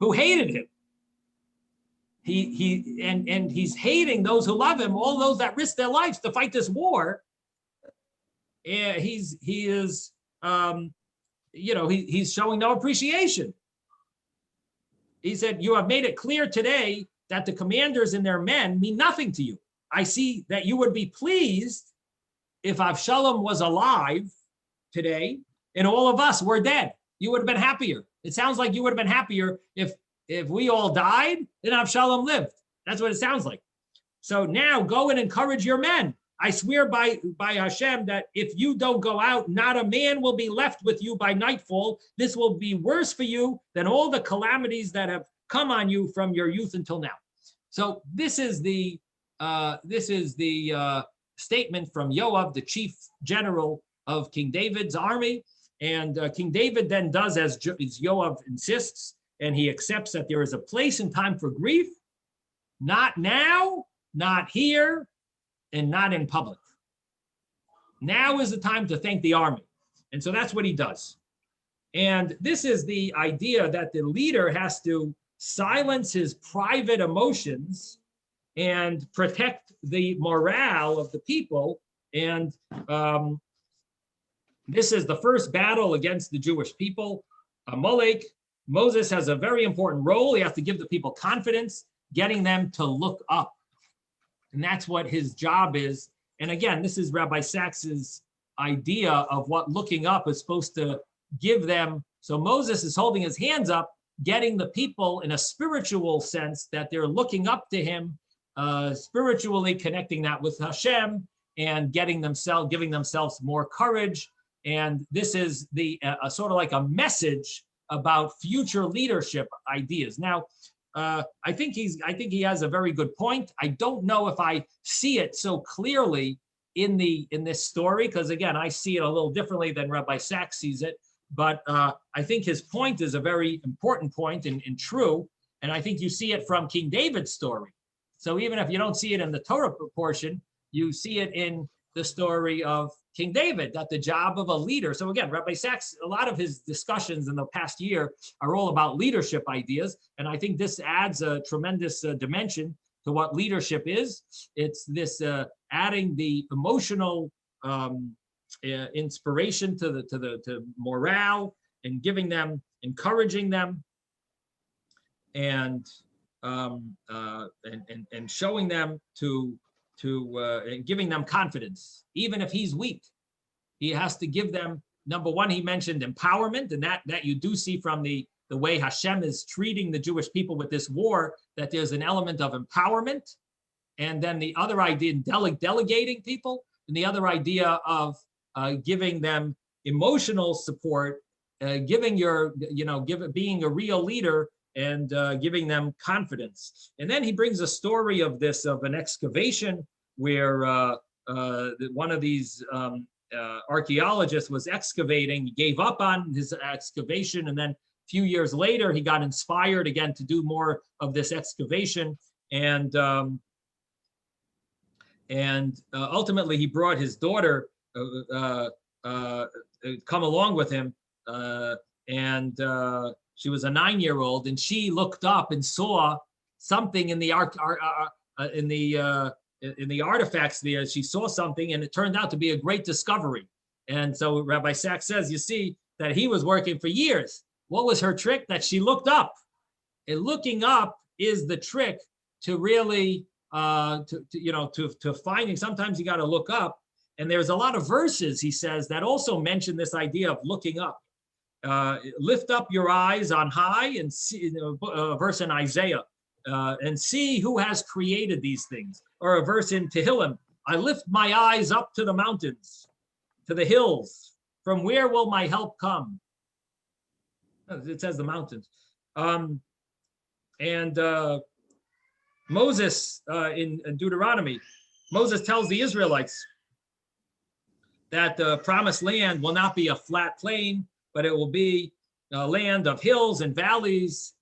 who hated him. He's hating those who love him, all those that risk their lives to fight this war. He's showing no appreciation. He said, you have made it clear today that the commanders and their men mean nothing to you. I see that you would be pleased if Avshalom was alive today and all of us were dead. You would have been happier. It sounds like you would have been happier if we all died and Avshalom lived. That's what it sounds like. So now go and encourage your men. I swear by Hashem that if you don't go out, not a man will be left with you by nightfall. This will be worse for you than all the calamities that have come on you from your youth until now. So this is the statement from Yoav, the chief general of King David's army. And King David then does as Yoav insists, and he accepts that there is a place and time for grief, not now, not here, and not in public. Now is the time to thank the army. And so that's what he does. And this is the idea that the leader has to silence his private emotions and protect the morale of the people. And this is the first battle against the Jewish people. Amalek, Moses has a very important role. He has to give the people confidence, getting them to look up. And that's what his job is. And again, this is Rabbi Sachs's idea of what looking up is supposed to give them. So Moses is holding his hands up, getting the people in a spiritual sense that they're looking up to him, spiritually connecting that with Hashem and giving themselves more courage. And this is the sort of like a message about future leadership ideas. Now, I think he has a very good point. I don't know if I see it so clearly in this story, because again, I see it a little differently than Rabbi Sachs sees it. But I think his point is a very important point and true. And I think you see it from King David's story. So even if you don't see it in the Torah portion, you see it in the story of King David, that the job of a leader. So again, Rabbi Sachs, a lot of his discussions in the past year are all about leadership ideas. And I think this adds a tremendous dimension to what leadership is. It's this adding the emotional inspiration to morale and giving them, encouraging them, and showing them and giving them confidence. Even if he's weak, he has to give them, number one, he mentioned empowerment, and that you do see from the way Hashem is treating the Jewish people with this war, that there's an element of empowerment. And then the other idea, delegating people, and the other idea of giving them emotional support, being a real leader, and giving them confidence. And then he brings a story of an excavation where one of these archaeologists was excavating. He gave up on his excavation, and then a few years later, he got inspired again to do more of this excavation. And ultimately, he brought his daughter come along with him, and she was a 9-year-old, and she looked up and saw something in the artifacts there. She saw something, and it turned out to be a great discovery. And so Rabbi Sachs says, you see that he was working for years. What was her trick? That she looked up. And looking up is the trick to really, to finding, sometimes you got to look up. And there's a lot of verses, he says, that also mention this idea of looking up. Lift up your eyes on high and see, a verse in Isaiah, and see who has created these things. Or a verse in Tehillim, I lift my eyes up to the mountains, to the hills. From where will my help come? It says the mountains. Moses in Deuteronomy, Moses tells the Israelites that the promised land will not be a flat plain, but it will be a land of hills and valleys.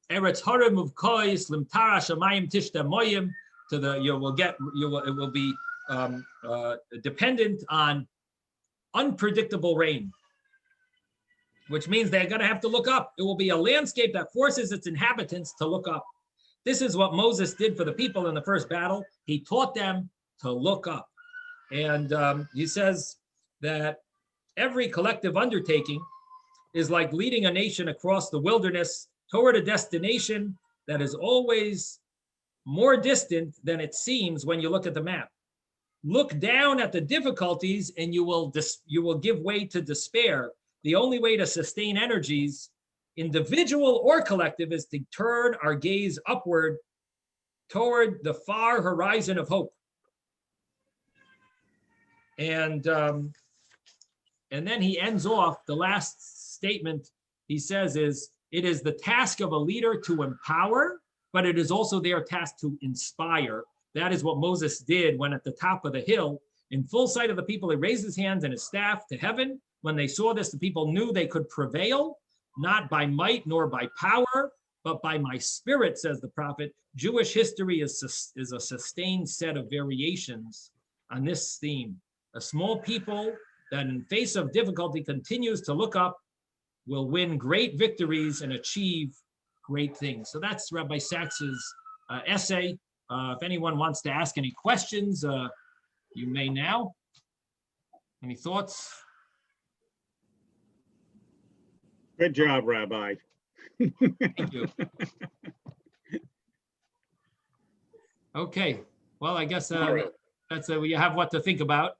Eretz harim uvkois limtara shamayim tishtamoyim. It will be dependent on unpredictable rain, which means they're going to have to look up. It will be a landscape that forces its inhabitants to look up. This is what Moses did for the people in the first battle. He taught them to look up. And he says that every collective undertaking is like leading a nation across the wilderness toward a destination that is always more distant than it seems when you look at the map. Look down at the difficulties and you will give way to despair. The only way to sustain energies, individual or collective, is to turn our gaze upward toward the far horizon of hope. And then he ends off, the last statement he says is, it is the task of a leader to empower, but it is also their task to inspire. That is what Moses did when at the top of the hill, in full sight of the people, he raised his hands and his staff to heaven. When they saw this, the people knew they could prevail, not by might nor by power, but by my spirit, says the prophet. Jewish history is a sustained set of variations on this theme. A small people that in face of difficulty continues to look up will win great victories and achieve great things. So that's Rabbi Sacks's essay. If anyone wants to ask any questions, you may now. Any thoughts? Good job, Rabbi. Thank you. Okay, well, I guess All right. that's you have what to think about.